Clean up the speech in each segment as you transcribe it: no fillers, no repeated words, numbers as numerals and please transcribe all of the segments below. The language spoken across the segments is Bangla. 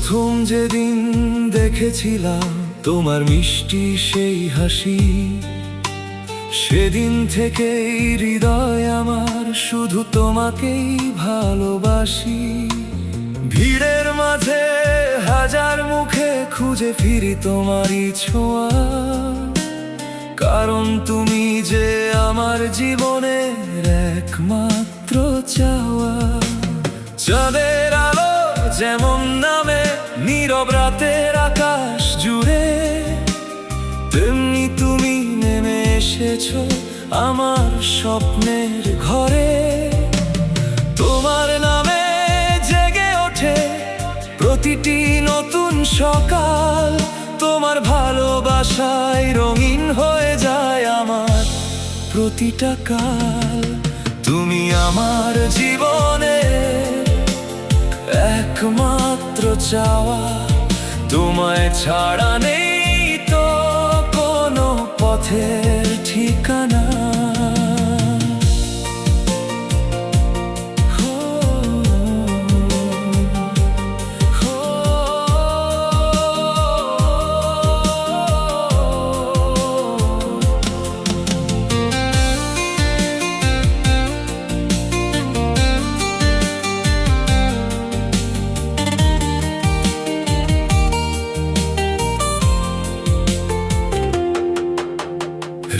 প্রথম যেদিন দেখেছিলাম তোমার মিষ্টি সেই হাসি, সেদিন থেকেই হৃদয় আমার শুধু তোমাকেই ভালোবাসি। ভিড়ের মাঝে হাজার মুখে খুঁজে ফিরি তোমারই ছোঁয়া, কারণ তুমি যে আমার জীবনের একমাত্র চাওয়া। চাঁদের আলো যেমন নামে নীরব রাতের আকাশ জুড়ে, তেমনি তুমি নেমে এসেছো আমার স্বপ্নের ঘরে। তোমার নামে জেগে ওঠে প্রতিটি নতুন সকাল, তোমার ভালোবাসায় রঙিন হয়ে যায় আমার প্রতিটা কাল। তুমি আমার জীবনের একমাত্র চাওয়া, তোমায় ছাড়া নেই তো কোনো পথের ঠিকানা।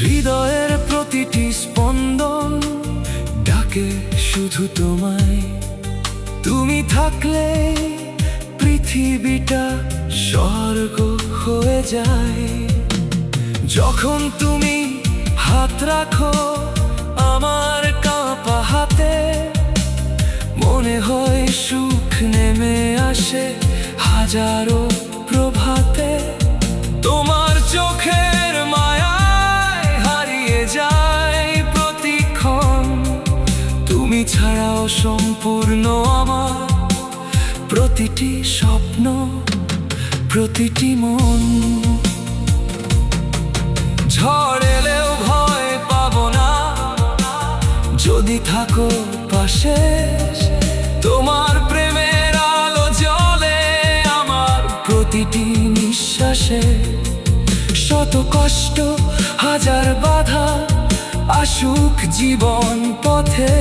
হৃদয়ের প্রতিটি স্পন্দন ডাকে শুধু তোমায়, তুমি থাকলে পৃথিবীটা স্বর্গ হয়ে যায়। যখন তুমি হাত রাখো আমার কাঁপা হাতে, মনে হয় সুখ নেমে আসে হাজারো প্রভাতে। তোমার চোখের মায়া যায় প্রতিক্ষণ, তুমি ছাড়াও সম্পূর্ণ আমার প্রতিটি স্বপ্ন, প্রতিটি মন। ঝড় এলেও ভয় পাবো না যদি থাকো পাশে, তোমার প্রেমের আলো জ্বলে আমার প্রতিটি নিঃশ্বাসে। শত কষ্ট হাজার বাধা আসুক জীবন পথে,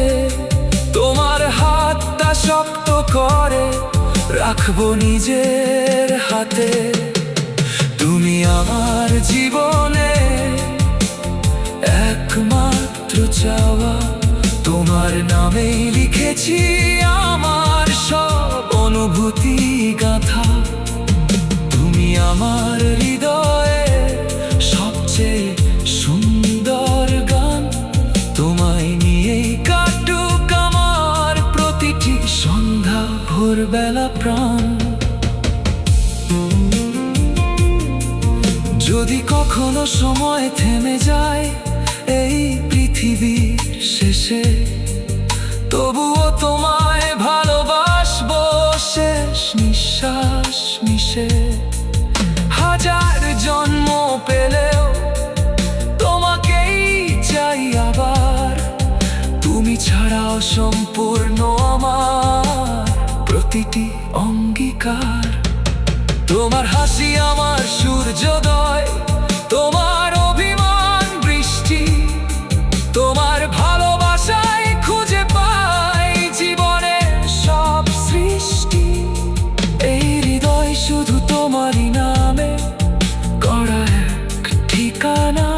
তোমার হাতটা শক্ত করে রাখবো নিজের হাতে। তুমি আমার জীবনে একমাত্র চাওয়া, তোমার নামেই লিখেছি আমার সব অনুভূতি গাথা। তুমি আমার হৃদয়ে সবচেয়ে সুন্দর গান, তোমায় নিয়েই কাটুক আমার প্রতিটি সন্ধ্যা ভোরবেলা প্রাণ। যদি কখনো সময় থেমে যায় এই পৃথিবীর শেষে, তবুও তোমায় ভালোবাসবো শেষ নিঃশ্বাস মিশে। হাজার জন্ম পেলেও তোমাকেই চাই আবার, তুমি ছাড়াও সম্পূর্ণ আমার প্রতিটি অঙ্গীকার। তোমার হাসি আমার সূর্যোদয়, তোমার অভিমান বৃষ্টি, তোমার ভালোবাসায় খুঁজে পাই জীবনের সব সৃষ্টি। এই হৃদয় শুধু তোমারই নামে গড়া এক ঠিকানা,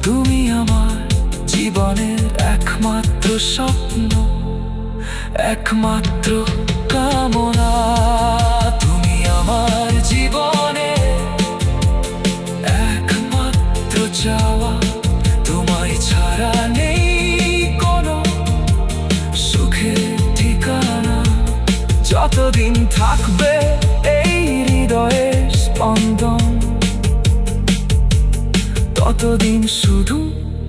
তুমি আমার জীবনের একমাত্র স্বপ্ন, একমাত্র কামনা। তুমি আমার জীবনে একমাত্র চাওয়া, তোমায় ছাড়া নেই কোনো সুখের ঠিকানা। যতদিন থাকবে এই হৃদয়ের স্পন্দন, ততদিন শুধু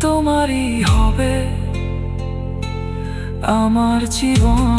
তোমারই হবে আমার জীবন।